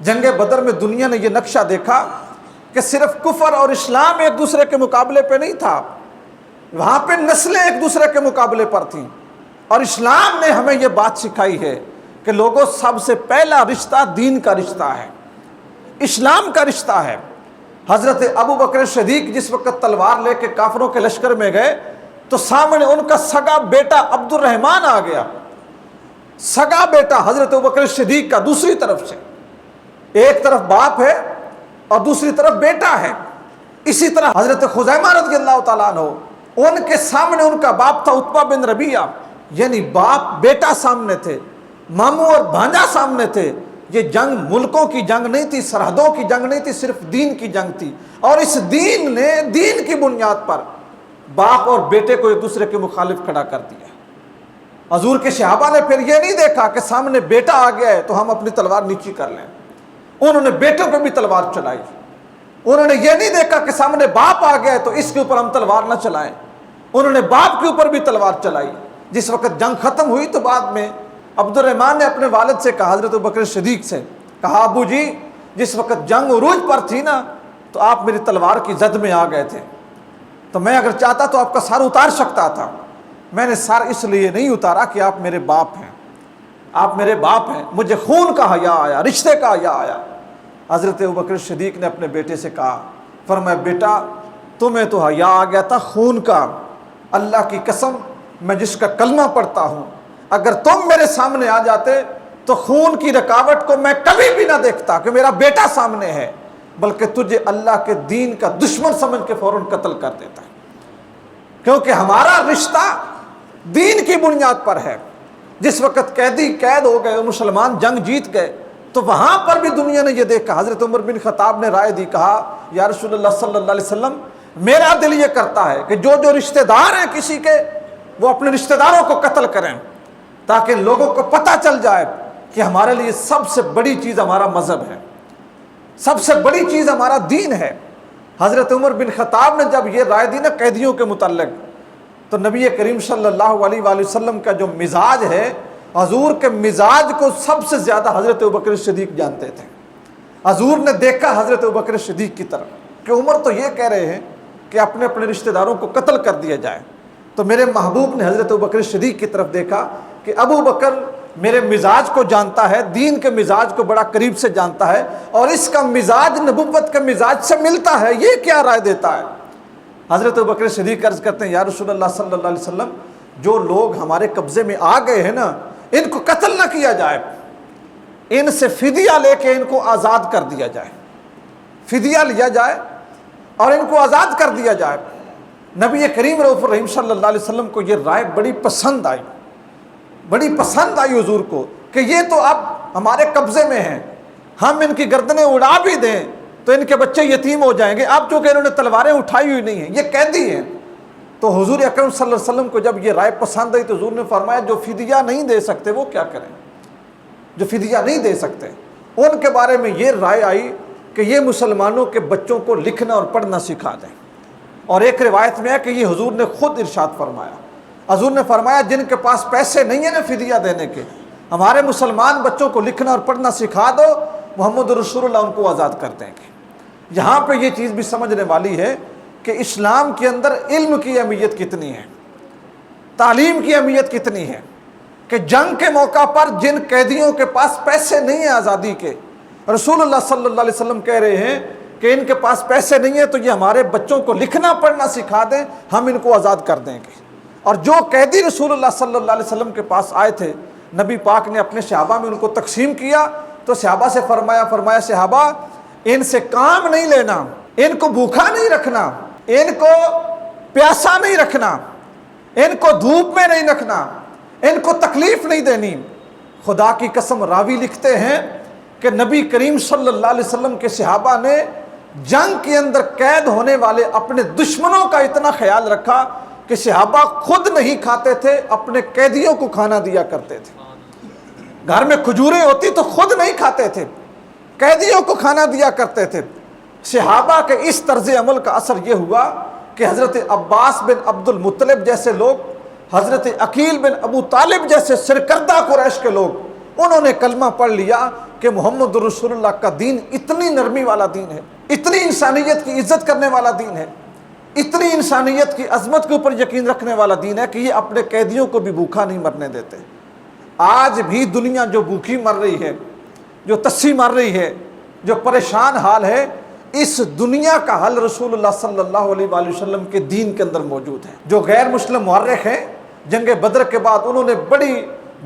جنگ بدر میں دنیا نے یہ نقشہ دیکھا کہ صرف کفر اور اسلام ایک دوسرے کے مقابلے پہ نہیں تھا، وہاں پہ نسلیں ایک دوسرے کے مقابلے پر تھیں، اور اسلام نے ہمیں یہ بات سکھائی ہے کہ لوگوں سب سے پہلا رشتہ دین کا رشتہ ہے، اسلام کا رشتہ ہے۔ حضرت ابو بکر صدیق جس وقت تلوار لے کے کافروں کے لشکر میں گئے تو سامنے ان کا سگا بیٹا عبد الرحمن آ گیا، سگا بیٹا حضرت ابو بکر صدیق کا، دوسری طرف سے ایک طرف باپ ہے اور دوسری طرف بیٹا ہے۔ اسی طرح حضرت خزیمہ رضی اللہ تعالیٰ عنہ، ان کے سامنے ان کا باپ تھا عتبہ بن ربیعہ، یعنی باپ بیٹا سامنے تھے، ماموں اور بھانجا سامنے تھے۔ یہ جنگ ملکوں کی جنگ نہیں تھی، سرحدوں کی جنگ نہیں تھی، صرف دین کی جنگ تھی، اور اس دین نے دین کی بنیاد پر باپ اور بیٹے کو ایک دوسرے کے مخالف کھڑا کر دیا۔ حضور کے صحابہ نے پھر یہ نہیں دیکھا کہ سامنے بیٹا آ گیا ہے تو ہم اپنی تلوار نیچی کر لیں، انہوں نے بیٹوں پہ بھی تلوار چلائی۔ انہوں نے یہ نہیں دیکھا کہ سامنے باپ آ گیا ہے تو اس کے اوپر ہم تلوار نہ چلائیں، انہوں نے باپ کے اوپر بھی تلوار چلائی۔ جس وقت جنگ ختم ہوئی تو بعد میں عبد الرحمن نے اپنے والد سے کہا، حضرت ابو بکر صدیق سے کہا، ابو جی جس وقت جنگ عروج پر تھی نا تو آپ میری تلوار کی زد میں آ گئے تھے، تو میں اگر چاہتا تو آپ کا سر اتار سکتا تھا، میں نے سر اس لیے نہیں اتارا کہ آپ میرے باپ ہیں، آپ میرے باپ ہیں، مجھے خون کا حیا آیا، رشتے کا حیا آیا۔ حضرت ابو بکر صدیق نے اپنے بیٹے سے کہا، فرمایا بیٹا تمہیں تو حیا آ گیا تھا خون کا، اللہ کی قسم میں جس کا کلمہ پڑھتا ہوں، اگر تم میرے سامنے آ جاتے تو خون کی رکاوٹ کو میں کبھی بھی نہ دیکھتا کہ میرا بیٹا سامنے ہے، بلکہ تجھے اللہ کے دین کا دشمن سمجھ کے فوراً قتل کر دیتا، کیونکہ ہمارا رشتہ دین کی بنیاد پر ہے۔ جس وقت قیدی قید ہو گئے، مسلمان جنگ جیت گئے، تو وہاں پر بھی دنیا نے یہ دیکھا، حضرت عمر بن خطاب نے رائے دی، کہا یا رسول اللہ صلی اللہ علیہ وسلم میرا دل یہ کرتا ہے کہ جو رشتہ دار ہیں کسی کے، وہ اپنے رشتہ داروں کو قتل کریں، تاکہ لوگوں کو پتہ چل جائے کہ ہمارے لیے سب سے بڑی چیز ہمارا مذہب ہے، سب سے بڑی چیز ہمارا دین ہے۔ حضرت عمر بن خطاب نے جب یہ رائے دی نا قیدیوں کے متعلق، تو نبی کریم صلی اللہ علیہ وآلہ وسلم کا جو مزاج ہے، حضور کے مزاج کو سب سے زیادہ حضرت ابو بکر صدیق جانتے تھے۔ حضور نے دیکھا حضرت ابو بکر صدیق کی طرف کہ عمر تو یہ کہہ رہے ہیں کہ اپنے اپنے رشتہ داروں کو قتل کر دیا جائے، تو میرے محبوب نے حضرت ابو بکر صدیق کی طرف دیکھا کہ ابو بکر میرے مزاج کو جانتا ہے، دین کے مزاج کو بڑا قریب سے جانتا ہے، اور اس کا مزاج نبوت کے مزاج سے ملتا ہے، یہ کیا رائے دیتا ہے؟ حضرت ابو بکر صدیق عرض کرتے ہیں، یا رسول اللہ صلی اللہ علیہ وسلم جو لوگ ہمارے قبضے میں آ گئے ہیں نا، ان کو قتل نہ کیا جائے، ان سے فدیہ لے کے ان کو آزاد کر دیا جائے، فدیہ لیا جائے اور ان کو آزاد کر دیا جائے۔ نبی کریم رؤوف الرحیم صلی اللہ علیہ وسلم کو یہ رائے بڑی پسند آئی، بڑی پسند آئی حضور کو، کہ یہ تو اب ہمارے قبضے میں ہیں، ہم ان کی گردنیں اڑا بھی دیں تو ان کے بچے یتیم ہو جائیں گے، اب چونکہ انہوں نے تلواریں اٹھائی ہوئی نہیں ہیں، یہ قیدی ہیں۔ تو حضور اکرم صلی اللہ علیہ وسلم کو جب یہ رائے پسند آئی تو حضور نے فرمایا جو فدیہ نہیں دے سکتے وہ کیا کریں، جو فدیہ نہیں دے سکتے ان کے بارے میں یہ رائے آئی کہ یہ مسلمانوں کے بچوں کو لکھنا اور پڑھنا سکھا دیں۔ اور ایک روایت میں ہے کہ یہ حضور نے خود ارشاد فرمایا، حضور نے فرمایا جن کے پاس پیسے نہیں ہیں نا فدیہ دینے کے، ہمارے مسلمان بچوں کو لکھنا اور پڑھنا سکھا دو، محمد رسول اللہ ان کو آزاد کر دیں گے۔ یہاں پہ یہ چیز بھی سمجھنے والی ہے کہ اسلام کے اندر علم کی اہمیت کتنی ہے، تعلیم کی اہمیت کتنی ہے، کہ جنگ کے موقع پر جن قیدیوں کے پاس پیسے نہیں ہیں آزادی کے، رسول اللہ صلی اللہ علیہ وسلم کہہ رہے ہیں کہ ان کے پاس پیسے نہیں ہیں تو یہ ہمارے بچوں کو لکھنا پڑھنا سکھا دیں، ہم ان کو آزاد کر دیں گے۔ اور جو قیدی رسول اللہ صلی اللہ علیہ وسلم کے پاس آئے تھے، نبی پاک نے اپنے صحابہ میں ان کو تقسیم کیا، تو صحابہ سے فرمایا صحابہ ان سے کام نہیں لینا، ان کو بھوکا نہیں رکھنا، ان کو پیاسا نہیں رکھنا، ان کو دھوپ میں نہیں رکھنا، ان کو تکلیف نہیں دینی۔ خدا کی قسم راوی لکھتے ہیں کہ نبی کریم صلی اللہ علیہ وسلم کے صحابہ نے جنگ کے اندر قید ہونے والے اپنے دشمنوں کا اتنا خیال رکھا کہ صحابہ خود نہیں کھاتے تھے، اپنے قیدیوں کو کھانا دیا کرتے تھے۔ گھر میں کھجوریں ہوتی تو خود نہیں کھاتے تھے، قیدیوں کو کھانا دیا کرتے تھے۔ صحابہ کے اس طرز عمل کا اثر یہ ہوا کہ حضرت عباس بن عبد المطلب جیسے لوگ، حضرت عقیل بن ابو طالب جیسے سرکردہ قریش کے لوگ، انہوں نے کلمہ پڑھ لیا کہ محمد رسول اللہ کا دین اتنی نرمی والا دین ہے، اتنی انسانیت کی عزت کرنے والا دین ہے، اتنی انسانیت کی عظمت کے اوپر یقین رکھنے والا دین ہے کہ یہ اپنے قیدیوں کو بھی بھوکا نہیں مرنے دیتے۔ آج بھی دنیا جو بھوکی مر رہی ہے، جو تسی مر رہی ہے، جو پریشان حال ہے، اس دنیا کا حل رسول اللہ صلی اللہ علیہ وآلہ وسلم کے دین کے اندر موجود ہے۔ جو غیر مسلم مورخ ہیں، جنگ بدر کے بعد انہوں نے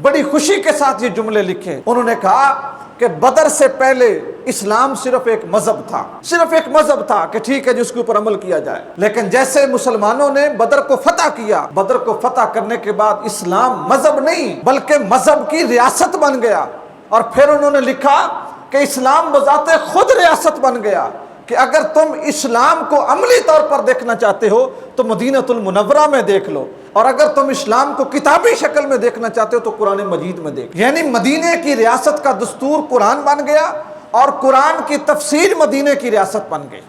بڑی خوشی کے ساتھ یہ جملے لکھے۔ انہوں نے کہا کہ بدر سے پہلے اسلام صرف ایک مذہب تھا، صرف ایک مذہب تھا کہ ٹھیک ہے جس کے اوپر عمل کیا جائے، لیکن جیسے مسلمانوں نے بدر کو فتح کیا، بدر کو فتح کرنے کے بعد اسلام مذہب نہیں بلکہ مذہب کی ریاست بن گیا۔ اور پھر انہوں نے لکھا کہ اسلام بذات خود ریاست بن گیا، کہ اگر تم اسلام کو عملی طور پر دیکھنا چاہتے ہو تو مدینۃ المنورہ میں دیکھ لو، اور اگر تم اسلام کو کتابی شکل میں دیکھنا چاہتے ہو تو قرآن مجید میں دیکھ۔ یعنی مدینے کی ریاست کا دستور قرآن بن گیا، اور قرآن کی تفسیر مدینے کی ریاست بن گئی۔